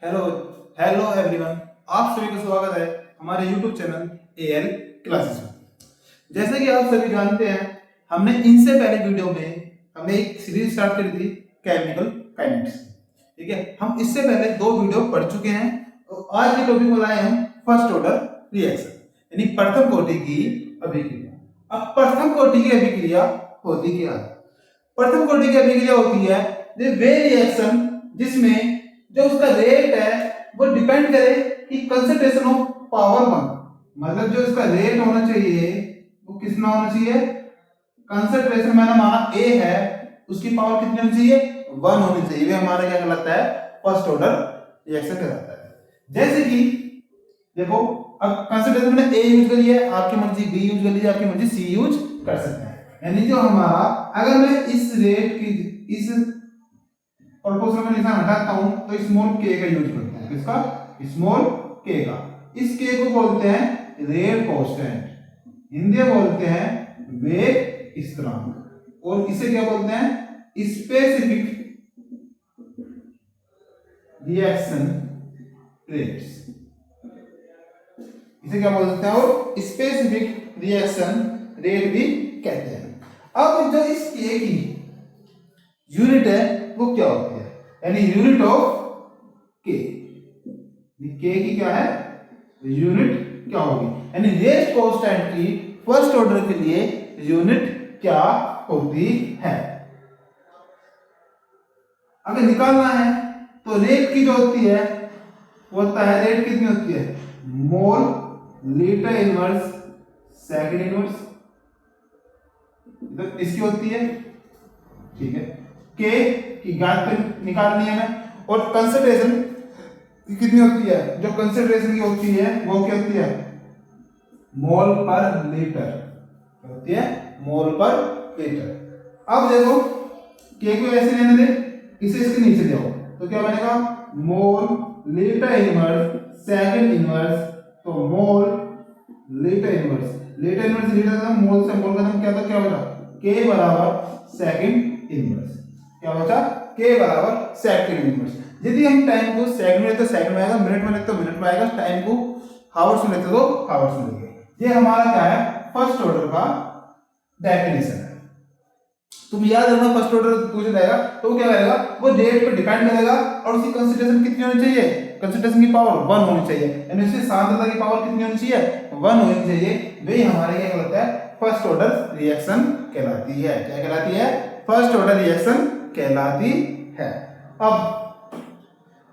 Hello hello everyone, आप सभी का स्वागत है हमारे यूट्यूब चैनल एएल क्लासेस में। जैसे कि आप सभी जानते हैं, हमने इनसे पहले वीडियो में हमने एक सीरीज स्टार्ट करी थी केमिकल काइनेटिक्स। ठीक है, हम इससे पहले 2 वीडियो पढ़ चुके हैं। तो आज के टॉपिक में लाए हम फर्स्ट ऑर्डर रिएक्शन, यानी प्रथम कोटि की अभिक्रिया। अब प्रथम कोटि की अभिक्रिया होती क्या है? प्रथम कोटि की अभिक्रिया होती है वे रिएक्शन जिसमें जो उसका रेट है वो डिपेंड करे कि कंसंट्रेशन ऑफ पावर 1, मतलब जो इसका रेट होना चाहिए वो कितना होना चाहिए। कंसंट्रेशन मैंने माना A है, उसकी पावर कितनी होनी चाहिए? 1 होनी चाहिए। वे हमारा क्या कहलाता है? फर्स्ट ऑर्डर रिएक्शन कहलाता है। जैसे कि देखो, अब कंसंट्रेशन मैंने A यूज करी है, आपकी मर्जी B यूज कर लीजिए, आपकी मर्जी C यूज कर सकते हैं। यानी जो हमारा, अगर मैं इस रेट की इस प्रोपोर्शनल का निशान हटाता हूं तो स्मॉल k का यूज करते हैं। किसका? स्मॉल k का। इस k को बोलते हैं रेट कांस्टेंट, हिंदी में बोलते हैं वेग स्थिरांक, और इसे क्या बोलते हैं? Specific reaction rates. इसे क्या बोलते हैं? और स्पेसिफिक रिएक्शन रेट भी कहते हैं। अब जो इस k की यूनिट है वो क्या होती है? यानी यूनिट ऑफ k, k की क्या है यूनिट, क्या होगी? यानी रेट कांस्टेंट की फर्स्ट ऑर्डर के लिए यूनिट क्या होती है? अगर निकालना है तो रेट की जो होती है वो होता है, रेट कितनी होती है? मोल लीटर इनवर्स सेकंड इनवर्स, तो इसकी होती है। ठीक है, k की ज्ञात निकालनी है हमें, और कंसंट्रेशन कितनी होती है? जो कंसंट्रेशन की होती है वो क्या होती है? मोल पर लीटर होती है, मोल पर लीटर। अब देखो, k को ऐसे लेने दे, इसे इसके नीचे ले आओ तो क्या बनेगा? Mole litre inverse second inverse, तो mole litre inverse, litre inverse litre का मोल से मोल का क्या था? क्या बचा? k बराबर सेकंड इनवर्स। क्या बचा? k बराबर सेकंड इनवर्स। यदि हम टाइम को सेकंड में लेते तो सेकंड में आएगा, मिनट में लेते तो मिनट में आएगा, टाइम को हावर्स में लेते तो हावर्स में लेंगे। ये हमारा क्या है? फर्स्ट ऑर्डर का डेफिनेशन है। तुम याद रखना, फर्स्ट ऑर्डर पूछा जाएगा तो क्या करेगा? वो रेट पर डिपेंड करेगा, और उसकी कंसंट्रेशन कितनी होनी चाहिए? कंसंट्रेशन की पावर 1 होनी चाहिए, यानी उसकी सांद्रता की पावर कितनी होनी चाहिए? 1 होनी चाहिए। वही हमारे क्या कहलाता है? फर्स्ट ऑर्डर रिएक्शन कहलाती है। क्या कहलाती है? फर्स्ट ऑर्डर रिएक्शन कहलाती है।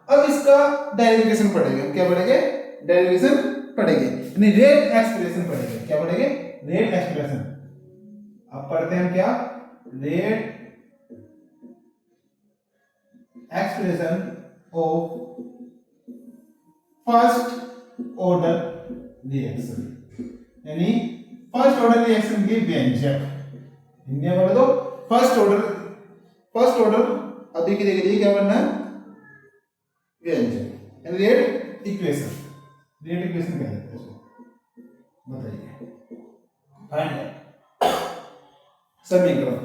अब इसका डेरिवेशन पढ़ेंगे। क्या पढ़ेंगे? डेरिवेशन पढ़ेंगे, यानी रेट एक्सप्रेशन पढ़ेंगे। क्या पढ़ेंगे? Rate expression. अब पढ़ते हैं क्या? Rate expression of first order reaction, यानी फर्स्ट ऑर्डर रिएक्शन के व्यंजक। हिंदी में बोले तो फर्स्ट ऑर्डर अभिक्रिया के लिए क्या बनना है? व्यंजक, यानी रेट इक्वेशन। रेट इक्वेशन क्या है उसको बताइए। फाइंड समीकरण।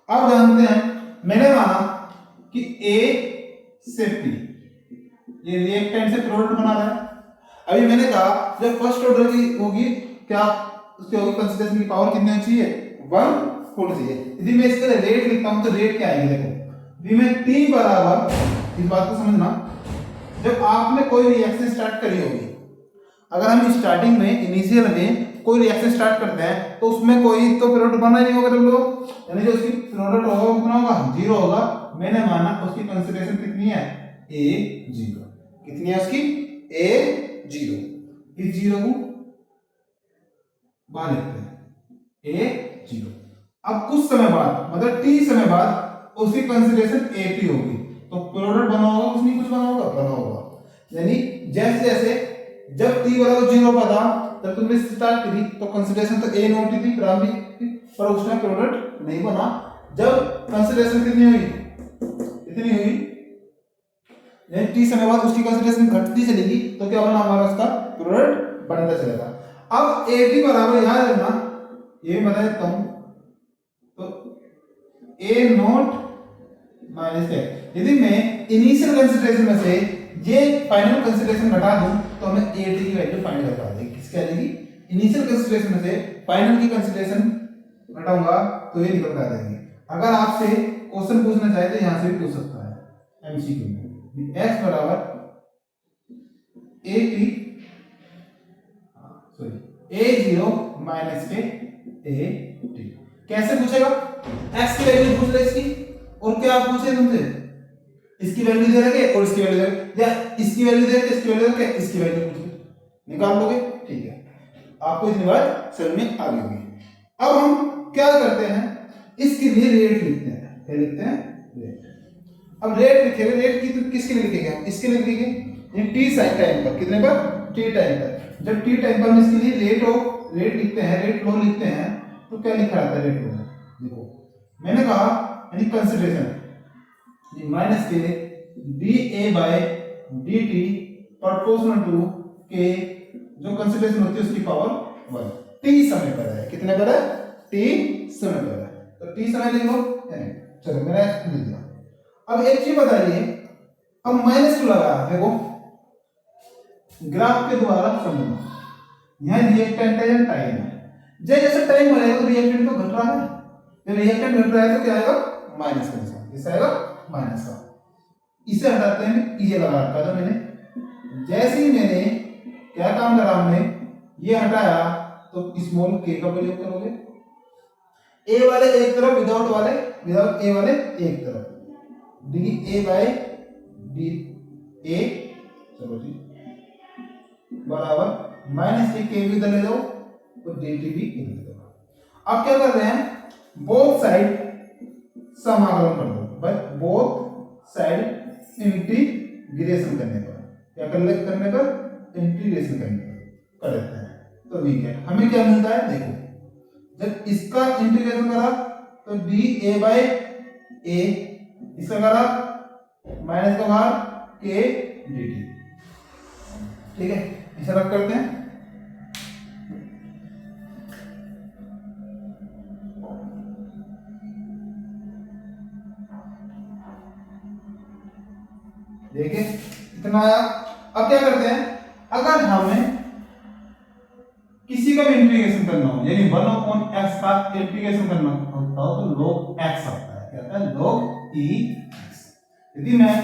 अब जानते हैं, मैंने माना कि A से P ये रिएक्टेंट से प्रोडक्ट बना रहा है। अभी मैंने कहा जब फर्स्ट ऑर्डर की होगी, क्या उसकी होगी? कंसंट्रेशन की पावर कितनी होनी चाहिए? 1 होनी चाहिए। यदि मैं इसका रेट लिखता हूं तो रेट क्या आएगी? देखो, यदि मैं T बराबर, इस बात को समझना, जब आपने कोई रिएक्शन स्टार्ट करी होगी, अगर हम स्टार्टिंग में इनिशियल में कोई रिएक्शन स्टार्ट करते हैं तो उसमें कोई तो प्रोडक्ट बना नहीं होगा तुम लोग, यानी जो उसकी प्रोडक्ट होगा कितना होगा? 0 होगा। मैंने माना उसकी कंसंट्रेशन कितनी है? A0। कितनी है उसकी? A0। इस 0 को बाहर लिखते हैं, A0। अब कुछ समय बाद, मतलब T समय बाद उसकी कंसंट्रेशन AP होगी, तो प्रोडक्ट बना होगा उसमें, कुछ बना होगा। यानी जैसे जैसे जब T बराबर 0 पर था तब तुमने स्टार्ट करी तो कंसंट्रेशन तो A नोट थी प्रारंभिक, पर उसमें प्रोडक्ट नहीं बना। जब कंसंट्रेशन कितनी हुई? इतनी हुई, यानी T समय बाद उसकी कंसंट्रेशन घटती चलेगी तो क्या बना हमारा? उसका प्रोडक्ट बनता चलेगा। अब AP बराबर, याद रखना, ये बता देता हूं, तो A नोट माइनस है। यदि मैं इनिशियल कंसंट्रेशन में से ये फाइनल कंसीडरेशन घटा दूं तो हमें ए टी की वैल्यू फाइंड कर पाएगी। किसकी आ जाएगी? इनिशियल कंसीडरेशन में से फाइनल की कंसीडरेशन घटाऊंगा तो ये निकल कर आ जाएगी। अगर आपसे क्वेश्चन पूछना चाहे तो यहां से भी पूछ सकता है एमसीक्यू में, x बराबर A T sorry A zero minus के ए टी। कैसे पूछेगा? x की वैल्यू पूछ ले इसकी, और क्या पूछे तुमसे? इसकी वैल्यू दे रखे और इसकी वैल्यू दे रखे, या इसकी वैल्यू दे रखे इसकी वैल्यू दे रखे, इसकी वैल्यू पूछ ले, निकाल लोगे। ठीक है, आपको इतनी बात समझ में आ गई होगी। अब हम क्या करते हैं, इसके लिए रेट लिखते हैं। क्या लिखते हैं? रेट। अब रेट लिखेंगे, रेट की तो किसके लिए लिखेंगे? हम इसके लिए लिखेंगे टी साइन टाइम पर। कितने पर? टी टाइम पर। जब टी टाइम पर हम इसके लिए रेट लिखते हैं, रेट लो लिखते हैं, तो क्या लिखा रहता है रेट लो? देखो मैंने कहा यानी कंसीडरेशन माइनस के d a by d t proportional to k, जो कंसीडरेशन होती है उसकी पावर 1 टी समय पर है। कितने पर है? टी समय पर है, तो टी समय लिख लो। चलो मैंने लिख दिया। अब एक चीज बताइए, अब माइनस क्यों लगा? देखो ग्राफ के द्वारा समझो, यहां रिएक्टेंट है या टाइम है। जैसे टाइम बढ़ेगा तो रिएक्टेंट तो घट रहा है, जब रिएक्टेंट घट रहा है तो क्या आएगा? माइनस का निशान। किस आएगा? माइनस का। इसे हटाते हैं, ये लगा रखा था मैंने। जैसे ही मैंने क्या काम करा, हमने ये हटाया तो स्मॉल के का प्रयोग करोगे, ए वाले एक तरफ, विदाउट ए वाले एक तरफ, d a by d a, चलो जी, बराबर माइनस के भी इधर ले जाओ और डी टी भी इधर ले जाओ। अब क्या कर रहे हैं? बोथ साइड समाकलन कर दो, बट बोथ साइड इंटीग्रेशन करने पर, क्या करने पर? इंटीग्रेशन करने पर कर देते हैं। तो ठीक है, हमें क्या मिलता है? देखो जब इसका इंटीग्रेशन करा तो डी ए बाय ए, इसका करा माइनस का बाहर के डी टी। ठीक है, इसे रख करते हैं। देखिए इतना आया। अब क्या करते हैं, अगर हमें किसी का भी इंटीग्रेशन करना हो, यानी 1/x का इंटीग्रेशन करना होता हो, तो log x आता है। क्या आता है? log e x। यदि मैं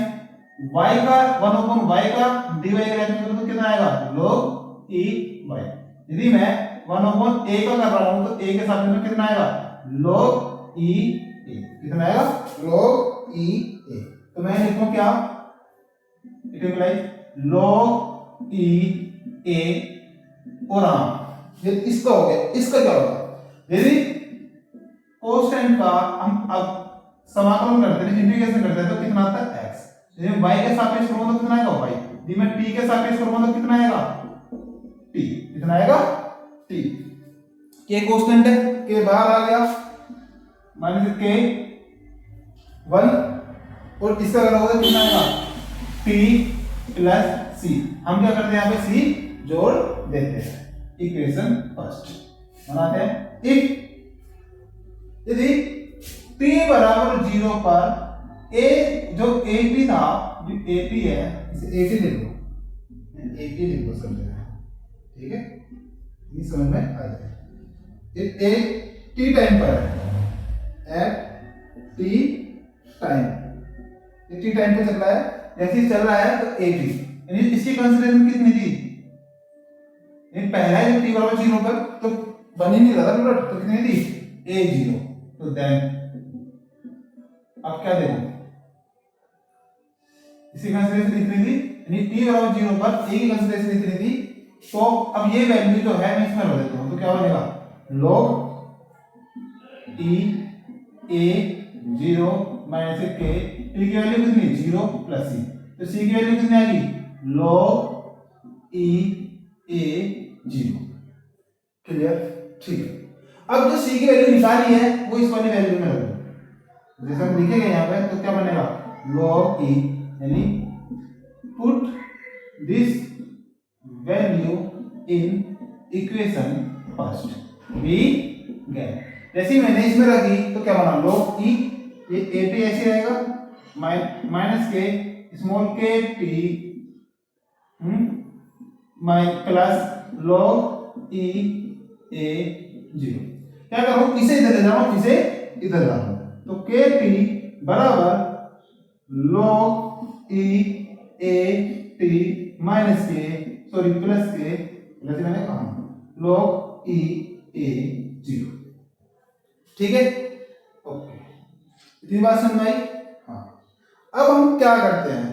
y का 1/y का dy का इंटीग्रेशन करूं तो कितना आएगा? log e y। यदि मैं 1/a का कर रहा हूं तो a के साथ में कितना आएगा? log e a। कितना आएगा? log e a। तो मैं लिखूं क्या? It implies log e a। और हाँ, ये इसका हो गया, इसका क्या होगा? यदि कांस्टेंट का हम अब समाकलन करते हैं, इंटीग्रेशन करते हैं, तो कितना आता है? x। यदि y के सापेक्ष करूंगा तो कितना आएगा? y। यदि मैं t के सापेक्ष करूंगा तो कितना आएगा? t। कितना आएगा? t। k कांस्टेंट है, k बाहर आ गया, माइनस k 1, और इसका अगर होगा कितना आएगा? t plus c। हम क्या करते हैं? यहाँ पे c जोड़ देते हैं। इक्वेशन फर्स्ट बनाते हैं। इफ यदि t बराबर 0 पर a, जो ap था, जो ap है, इसे ap लिख लो, ap लिख लो सब जगह। ठीक है, ये समझ में आ जाए। ये t टाइम पर है, एट t टाइम, ये t टाइम पे चल रहा है। जैसे ही चल रहा है तो ap, यानी इसकी कंसीडरेशन कितनी थी? पहला है टी बराबर 0 पर तो बन ही नहीं रहा था, तो कितनी थी? a 0। तो देन अब क्या देखो, इसी कंसीडरेशन इतनी थी, यानी टी बराबर 0 पर a की कंसीडरेशन इतनी थी। तो अब ये वैल्यू जो है मैं इसमें रख देता हूं, तो क्या बनेगा? log e a 0 minus k, T की वैल्यू कितनी? 0 प्लस c, तो c की वैल्यू कितनी आएगी? log e a 0। क्लियर? ठीक है, अब जो c की वैल्यू निकाली है वो इस वाली वैल्यू में रख दो। जैसे हम लिखेंगे यहाँ पे तो क्या बनेगा? log e, यानी put this value in equation first बी गए। जैसे मैंने इसमें रखी तो क्या बना? log e, ये ap ऐसे रहेगा, माइनस के small k t plus log e a 0। क्या करूं, इसे इधर ले जाऊं, इसे इधर लाऊं, तो kt बराबर log e a t minus के सॉरी प्लस के प्लस मैंने कहा log e a 0। ठीक है, ओके, इतनी बात समझ में आई। हाँ, अब हम क्या करते हैं,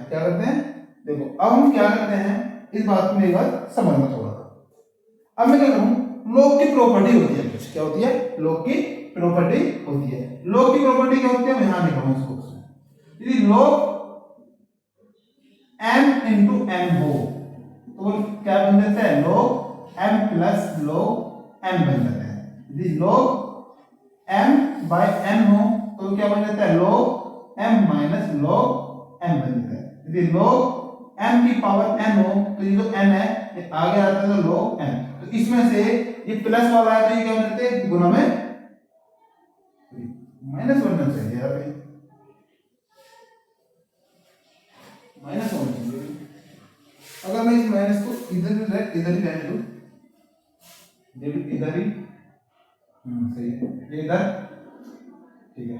देखो अब हम क्या करते हैं, इस बात को मेरी बात समझना थोड़ा सा। अब मैं क्या करूं, log की प्रॉपर्टी होती है कुछ, क्या होती है, log की प्रॉपर्टी होती है। log की प्रॉपर्टी क्या होती है, मैं यहां लिखा हूं इसको, यदि log m इंटू m हो तो क्या बन जाता है, log m plus log m बन जाता है। यदि log m बाय n हो तो क्या बन जाता है, log m minus log m बन जाता है। यदि log m की पावर n हो तो ये जो n है ये आगे आता है तो log m, तो इसमें से ये प्लस वाला है तो ये क्या बन जाते हैं, गुना में माइनस बनना चाहिए यार, माइनस होना चाहिए। अगर मैं इस माइनस को इधर ही रहने दूं, इधर ही सही है, ये इधर, ठीक है,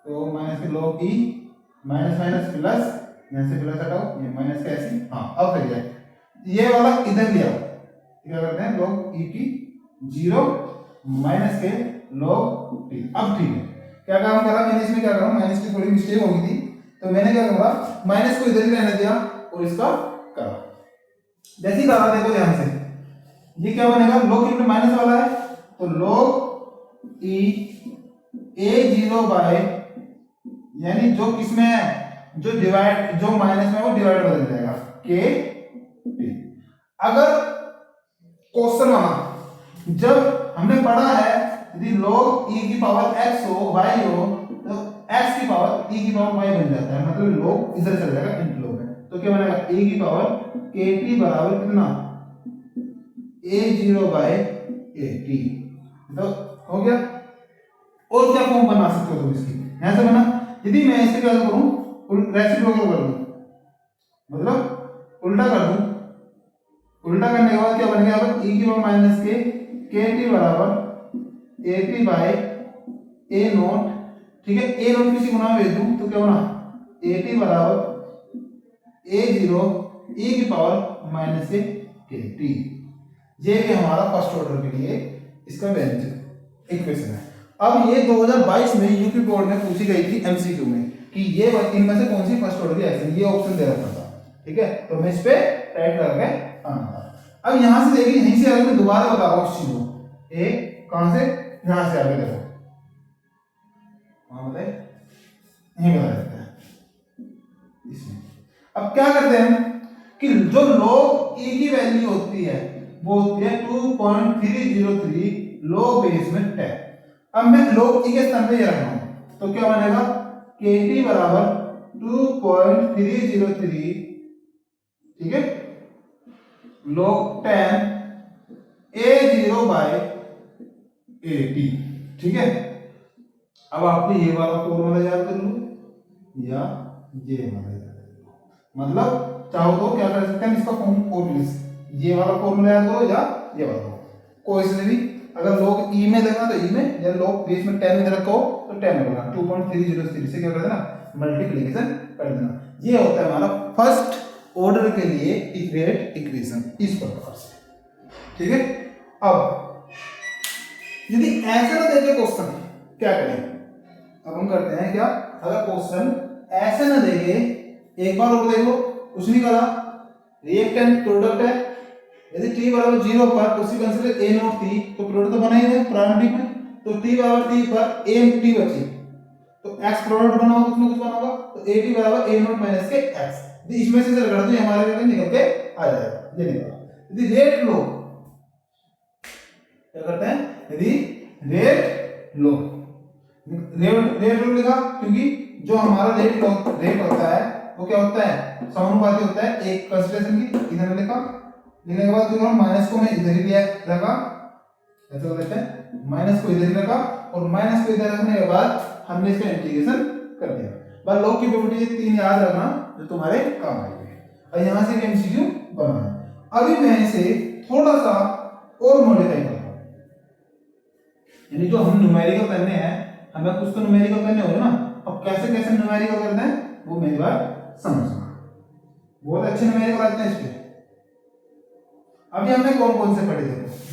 तो माइनस के log e minus minus plus, यहाँ से प्लस हटाओ, ये माइनस का ऐसे, हाँ अब सही है, ये वाला इधर लिया, क्या करते हैं log e की 0 माइनस के log t। अब ठीक है, क्या काम करा मैंने इसमें, क्या करा, माइनस की थोड़ी मिस्टेक हो गई थी तो मैंने क्या करा, माइनस को इधर ही रहने दिया और इसका करा, जैसे ही करा देखो ध्यान से, ये क्या बनेगा, log इंटू माइनस वाला है तो log e a0 बाय, यानी जो किसमें है, जो डिवाइड, जो माइनस में वो डिवाइड बदल जाएगा के टी। अगर क्वेश्चन वाला जब हमने पढ़ा है यदि log e की पावर x हो y हो तो x की पावर e की पावर y बन जाता है, मतलब log इधर चल जाएगा इन log में, तो क्या बनेगा a की पावर kt बराबर कितना, a0 बाय at, तो हो गया। और क्या फॉर्म बना सकते हो तुम इसकी, यहां से बना, यदि मैं इसे क्या करूं, रेसिप्रोकल कर दूं, मतलब उल्टा कर दूं, उल्टा करने के बाद क्या बनेगा, अब e की पावर माइनस के kt बराबर at बाय a नॉट, ठीक है, a नॉट किसी गुना में भेज दूं तो क्या होना, at बराबर a0 e की पावर माइनस से kt। ये हमारा फर्स्ट ऑर्डर के लिए इसका व्यंजक इक्वेशन है। अब ये 2022 में यूपी बोर्ड में पूछी गई थी एमसीक्यू में कि ये इनमें से कौन सी फर्स्ट ऑर्डर की एक्शन, ये ऑप्शन दे रखा था, ठीक है, तो मैं इस पे टाइप करके आना था। अब यहां से देखिए, यहीं से आगे मैं दोबारा बता रहा हूं इस चीज को, ए कहां से, यहां से आगे देखो, वहां बताए यहीं बता देते हैं इसमें। अब क्या करते हैं कि जो log e की वैल्यू होती है वो होती है 2.303 log बेस में 10। अब मैं log e के स्थान पे ये रखना हूं तो क्या बनेगा, kt बराबर 2.303, ठीक है, log 10 a0 बाय at, ठीक है। अब आपको ये वाला फॉर्मूला याद कर लो या ये वाला याद कर लो, मतलब चाहो तो क्या कर सकते हैं इसका फॉर्म और प्लीज, ये वाला फॉर्मूला याद करो या ये वाला, कोई से भी, अगर log e में देखना तो e में, या log बेस में 10 में रखो तो 10 में करना, 2.303 से क्या कर देना, मल्टीप्लिकेशन कर देना। ये होता है हमारा फर्स्ट ऑर्डर के लिए इक्वेट इक्वेशन, इस प्रकार से, ठीक है। अब यदि ऐसा ना देखे क्वेश्चन, क्या करें, अब हम करते हैं क्या, अगर क्वेश्चन ऐसे ना देखे, एक बार और देखो, कुछ नहीं करा, रिएक्टेंट प्रोडक्ट है, यदि t बराबर 0 पर उसी कंसीडर a नॉट थी तो प्रोडक्ट तो बना ही है प्रारंभिक में, तो t बराबर t पर a t बची तो x प्रोडक्ट बना होगा, उसमें कुछ बना होगा, तो at बराबर a नॉट माइनस के x, यदि इसमें से रगड़ दो हमारे लिए निकल के आ जाएगा, ये निकला। यदि रेट लो, क्या करते हैं, यदि रेट लो, रेट लो लिखा क्योंकि जो हमारा रेट होता है वो क्या होता है, समानुपाती होता है एक कंसीडरेशन की, इधर लिखा, लिखने के बाद जो माइनस को मैं इधर ही लिया रखा, ऐसा कर लेते हैं, माइनस को इधर ही रखा और माइनस को इधर रखने के बाद हमने इसका इंटीग्रेशन कर दिया। बस log की प्रॉपर्टी ये तीन याद रखना जो तुम्हारे काम आएगी, और यहां से एमसीक्यू बना है। अभी मैं इसे थोड़ा सा और मॉडिफाई करूंगा, यानी जो हम न्यूमेरिकल करने हैं, हमें कुछ तो न्यूमेरिकल करने होंगे ना। अब कैसे कैसे न्यूमेरिकल करते हैं वो मेरी बात समझना, बहुत अच्छे न्यूमेरिकल आते हैं इसके। अभी हमने कौन कौन से पढ़े थे,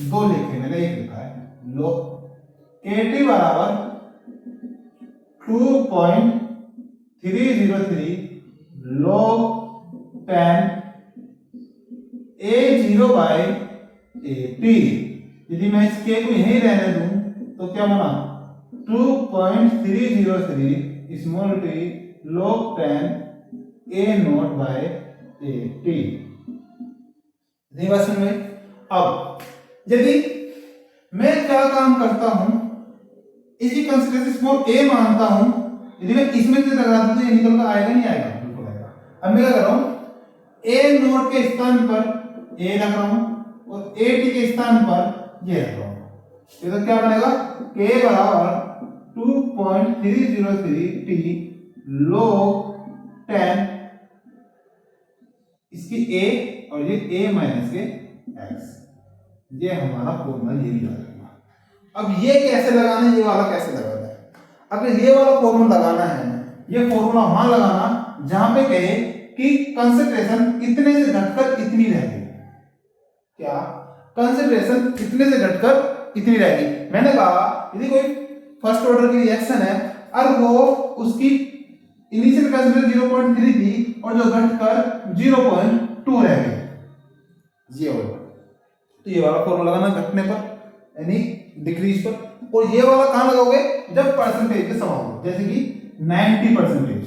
दो लिखे, मैंने एक लिखा है, लो KT बराबर 2.303 log 10 A0 बाई AP। यदि मैं इस K को यहीं रहने दूं तो क्या बना, 2.303 small t log 10 A0 by AP। बात समझ में। अब यदि मैं क्या काम करता हूं, इसी कंसीडरेशन स्मॉल a मानता हूं, यदि मैं इसमें से लगा दूं तो ये निकल कर आएगा नहीं आएगा, बिल्कुल आएगा। अब मैं क्या कर रहा हूं, a नोट के स्थान पर a रख रहा हूं और a t के स्थान पर ये रख रहा हूं, ये तो क्या बनेगा, k बराबर 2.303 t log 10 इसकी a और ये a माइनस के x, ये हमारा फॉर्मूला ये भी आ जाएगा। अब ये कैसे लगाना है, ये वाला कैसे लगाना है। अगर ये वाला फॉर्मूला लगाना है, ये फॉर्मूला वहां लगाना जहां पे कहे कि कंसंट्रेशन इतने से घटकर इतनी रहेगी। क्या कंसंट्रेशन इतने से घटकर इतनी रहेगी, मैंने कहा यदि कोई फर्स्ट ऑर्डर की रिएक्शन है और वो उसकी इनिशियल कंसंट्रेशन 0.3 थी और जो घटकर 0.2 रह गई, ये होगा। तो ये वाला फॉर्मूला लगाना घटने पर यानी डिक्रीज पर, और ये वाला कहां लगाओगे, जब परसेंटेज के समान हो, जैसे कि 90%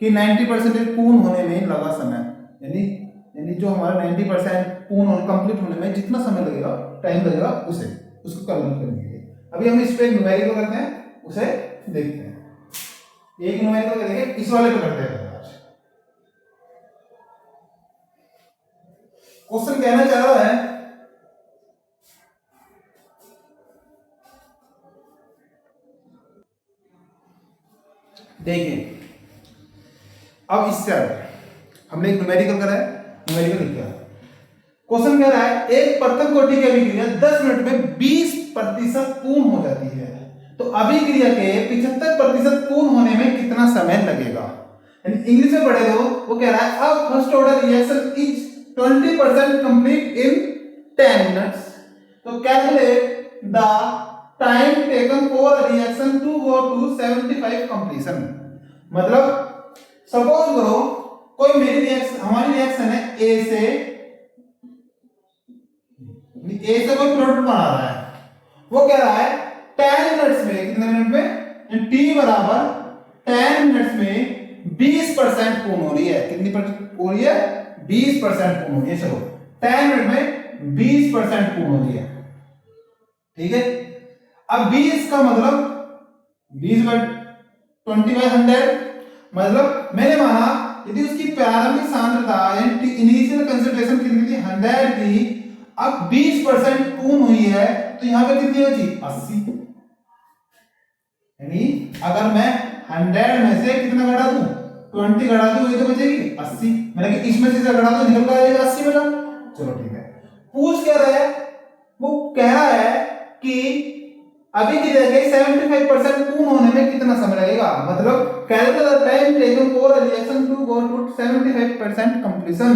कि 90% पूर्ण होने में लगा समय, यानी जो हमारा 90% पूर्ण होने कंप्लीट होने में जितना समय लगेगा, टाइम लगेगा, उसको कैलकुलेट करने के लिए अभी हम इस पे न्यूमेरिकल करते हैं, उसे देखते हैं। एक न्यूमेरिकल करेंगे, इस वाले पे करते हैं आज। क्वेश्चन कहना चाह रहा है, देखिए अब इससे आगे हमने एक न्यूमेरिकल करा है, न्यूमेरिकल लिखा है। क्वेश्चन कह रहा है एक प्रथम कोटि की अभिक्रिया 10 मिनट में 20% पूर्ण हो जाती है, तो अभिक्रिया के 75% पूर्ण होने में कितना समय लगेगा। इंग्लिश में पढ़े तो वो कह रहा है अब first order reaction is 20% complete in 10 minutes, तो calculate the time taken for reaction to go to 75 completion. मतलब सपोज करो कोई मेरी रिएक्शन, हमारी रिएक्शन है ए से कोई प्रोडक्ट बना रहा है, वो कह रहा है 10 मिनट्स में, कितने मिनट में, t बराबर 10 मिनट्स में 20% पूर्ण हो रही है। कितनी परसेंट हो रही है, 20% पूर्ण हो रही है। चलो 10 मिनट में 20% पूर्ण हो रही है, ठीक है। अब 20 का मतलब 20/20/100, मतलब मैंने माना यदि उसकी प्रारंभिक सांद्रता इनिशियल कंसंट्रेशन कितनी थी, 100 थी, अब 20% पूर्ण हुई है, तो यहां पे कितनी बची, 80। यानी अगर मैं 100 में से कितना घटा दूं, 20 घटा दूं, ये तो बचेगी 80। मैंने कि इसमें से घटा दूं, निकल आएगा 80 बचा। चलो ठीक है। पूछ क्या रहा है, वो कह रहा है कि अभी की जगह 75% पूर्ण होने में कितना समय लगेगा, मतलब calculate the time taken for a reaction to go to 75% completion,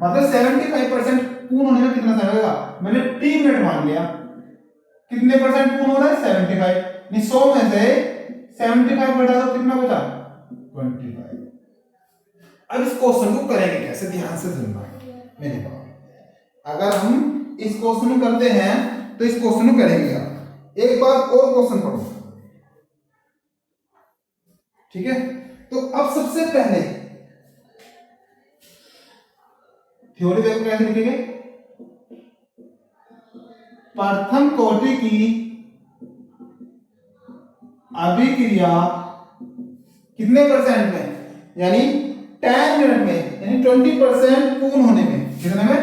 मतलब 75% पूर्ण होने में कितना समय लगेगा। मैंने 3 मिनट मान लिया, कितने परसेंट पूर्ण हो रहा है, 75, नहीं 100 में से 75 घटा दो, कितना बचा, 25। अब इस क्वेश्चन को करेंगे कैसे, ध्यान से सुनना मेरी बात। अगर हम इस क्वेश्चन को करते हैं तो इस क्वेश्चन को करेंगे, एक बार और क्वेश्चन पढ़ो, ठीक है। तो अब सबसे पहले थ्योरी देखो कैसे लिखेंगे, प्रथम कोटि की अभिक्रिया कितने परसेंट में, यानी 10 मिनट में, यानी 20% पूर्ण होने में, कितने में,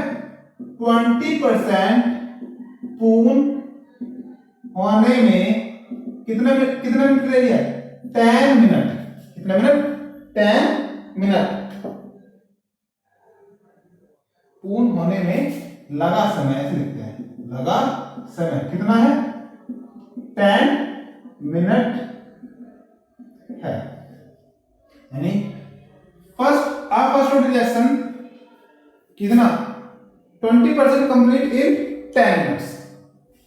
20% पूर्ण होने में कितने मिनट ले लिया, 10 मिनट, कितने मिनट, 10 मिनट पूर्ण होने में लगा समय ऐसे लिखते हैं, लगा समय कितना है 10 मिनट है। यानी फर्स्ट रिएक्शन कितना 20% कंप्लीट इन 10 मिनट्स,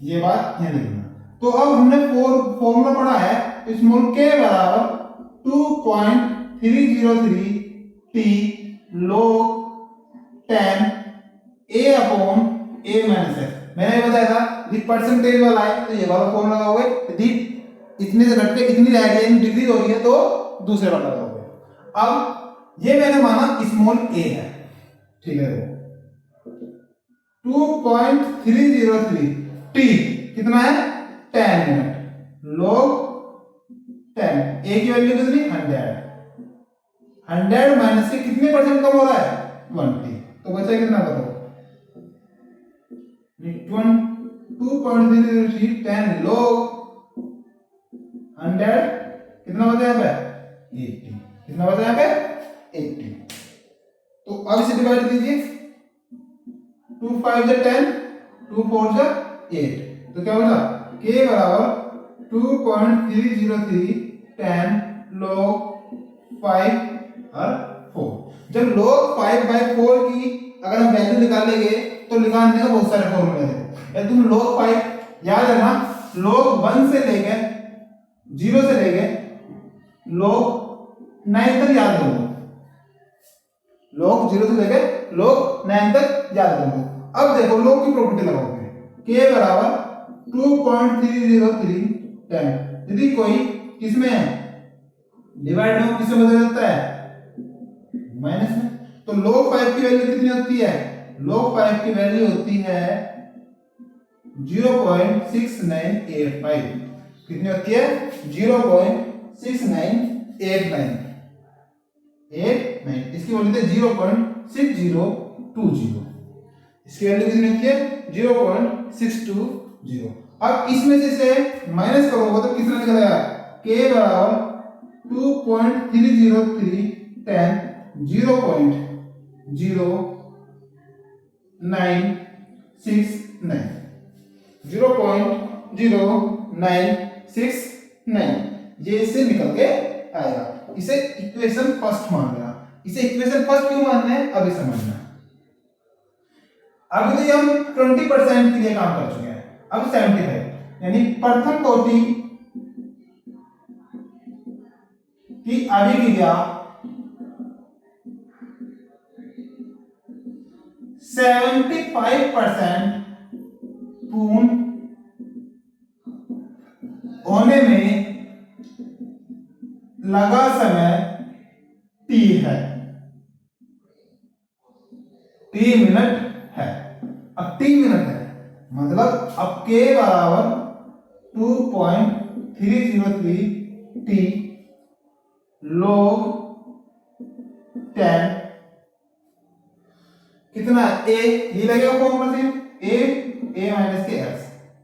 ये बात यहाँ लिखना। तो अब हमने फॉर्मूला पढ़ा है स्मॉल k बराबर 2.303 t log 10 a upon a minus x। मैंने बताया था यदि परसेंटेज वाला है तो ये वाला फॉर्मूला लगाओगे, यदि इतने से घट के इतनी रह गई डिग्री हो रही है तो दूसरे वाला लगाओगे। अब ये मैंने माना स्मॉल a है, ठीक है। 2.303 t कितना है 10 मिनट log 10 a की वैल्यू कितनी 100 माइनस से कितने परसेंट कम हो रहा है 20, तो बचा कितना बताओ 2.303 10 log 100 कितना बचा यहाँ पे 80, कितना बचा यहाँ पे 80। तो अब इसे डिवाइड कीजिए 2 5 जा 10 2 4 जा 8, तो क्या बचा k बराबर 2.303 10 log 5 और 4। जब log 5 by 4 की अगर हम वैल्यू निकालेंगे तो निकालने का बहुत सारे फॉर्मूले हैं। यदि तुम log 5 याद है ना, log 1 से लेके 0 से लेके log 9 तक याद कर लो, log 0 से लेके log 9 तक याद कर लो। अब देखो log की प्रॉपर्टी लगाओगे k बराबर 2.303 10, यदि कोई किसमें है डिवाइड में किससे बदल जाता है माइनस में, तो log 5 की वैल्यू कितनी होती है log 5 की वैल्यू होती है 0.6985, कितनी होती है 0.6989, इसकी वैल्यू है 0.6020, इसकी वैल्यू कितनी होती है 0.620। अब इसमें से माइनस करोगे तो कितना निकलेगा k बराबर 2.303 10 0.0969 ये इससे निकल के आएगा। इसे इक्वेशन फर्स्ट मान लेना। इसे इक्वेशन फर्स्ट क्यों मानना है अभी समझना। अभी तो हम 20% के लिए काम कर चुके हैं, अब 75 यानी प्रथम कोटि की अभिक्रिया 75% पूर्ण होने में लगा समय t है, t मिनट है। अब t मिनट है मतलब अब k बराबर 2.303 t log 10 कितना a, ये लगेगा फॉर्मूला से a माइनस के x।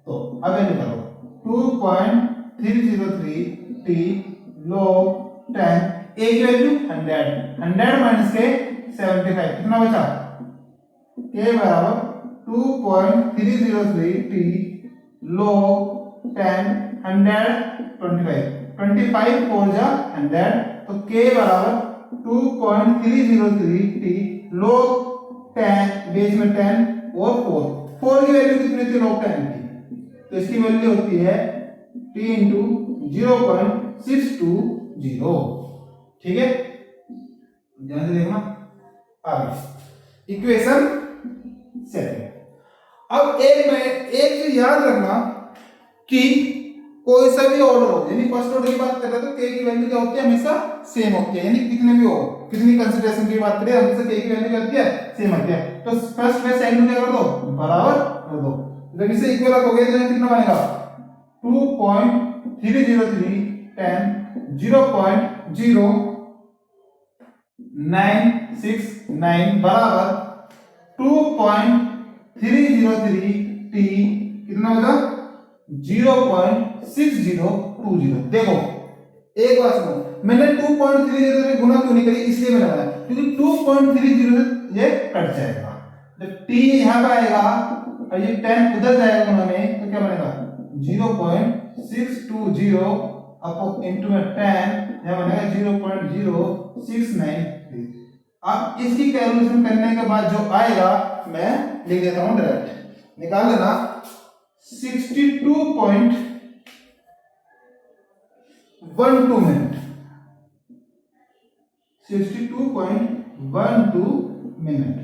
तो अब ये निकालो 2.303 t log 10 a की वैल्यू 100 माइनस के 75 कितना बचा k बराबर 2.303 t log 10 125 4 जा 100, तो k बराबर 2.303 t log 10 बेस में 10 और 4 की वैल्यू कितनी थी log 10 की, तो इसकी वैल्यू होती है t इंटू 0.620, ठीक है। ध्यान से देखना आगे इक्वेशन सेकंड। अब एक चीज याद रखना कि कोई सा भी ऑर्डर हो, यानी फर्स्ट ऑर्डर की बात कर रहे हैं तो k की वैल्यू क्या होती है हमेशा सेम होती है, यानी कितने भी हो कितनी कंसीडरेशन की बात करें हमेशा k की वैल्यू क्या होती है सेम होती है। तो फर्स्ट में सेकंड में क्या कर दो बराबर कर दो, जब इसे इक्वल हो गया तो कितना बनेगा 2.303 10 0.0969 बराबर 2.303 t कितना होगा 0.6020। देखो एक बात सुनो, मैंने 2.303 गुना क्यों नहीं करी इसलिए मैंने बताया क्योंकि 2.30 ये कट जाएगा, जब t यहाँ पर आएगा और ये 10 उधर जाएगा कोना में तो क्या बनेगा 0.620 अपॉन इनटू में 10 यहाँ बनेगा 0.0693। अब इसकी कैलकुलेशन करने के बाद जो आएगा मैं लिख देता हूँ डायरेक्ट, निकाल लेना 62.12 मिनट, 62.12 मिनट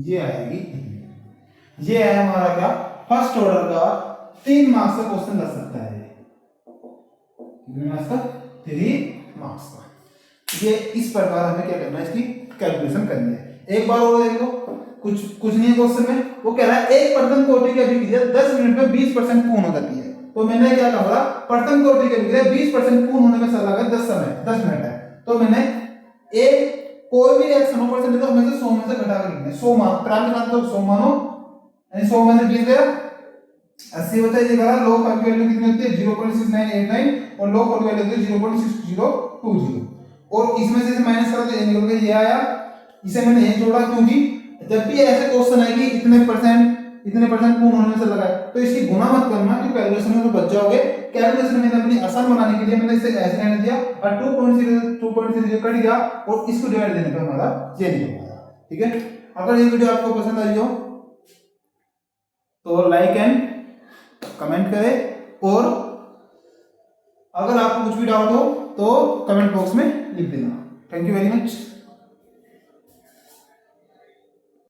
ये आएगी। ये है हमारा क्या फर्स्ट ऑर्डर का 3 मार्क्स का क्वेश्चन लग सकता है। कितने मार्क्स का 3 मार्क्स का। ये इस प्रकार हमें क्या करना है, इसकी कैलकुलेशन करनी है। एक बार और देख लो, कुछ नहीं है क्वेश्चन में, वो कह रहा है एक प्रथम कोटि की अभिक्रिया 10 मिनट में 20% पूर्ण हो जाती है। तो मैंने क्या कहा प्रथम कोटि की अभिक्रिया 20% पूर्ण होने में समय लगा 10 मिनट है। तो मैंने एक कोई भी एक 100% तो हमें से 100 में से घटा कर लिखना है। 100 मान प्रारंभ मान तो 100 मानो, यानी 100 में से 20 गया 80 बचा। ये कहा लॉग की वैल्यू कितनी होती है 0.6989 और लॉग की वैल्यू होती है 0.6020 और इसमें से माइनस करा तो ये निकल के ये आया। इसे मैंने ये जोड़ा क्योंकि जब भी ऐसे क्वेश्चन आएगी इतने परसेंट पूर्ण होने में से लगा है तो इसकी गुना मत करना क्योंकि कैलकुलेशन में तो बच जाओगे। कैलकुलेशन में अपनी आसान बनाने के लिए मैंने इसे ऐसे रहने दिया और 2.0 कट गया और इसको डिवाइड देने पे हमारा ये निकल आया। ठीक है, अगर ये वीडियो आपको पसंद आई हो तो लाइक एंड कमेंट करें और अगर आपको कुछ भी डाउट हो तो कमेंट बॉक्स में लिख देना। Thank you very much.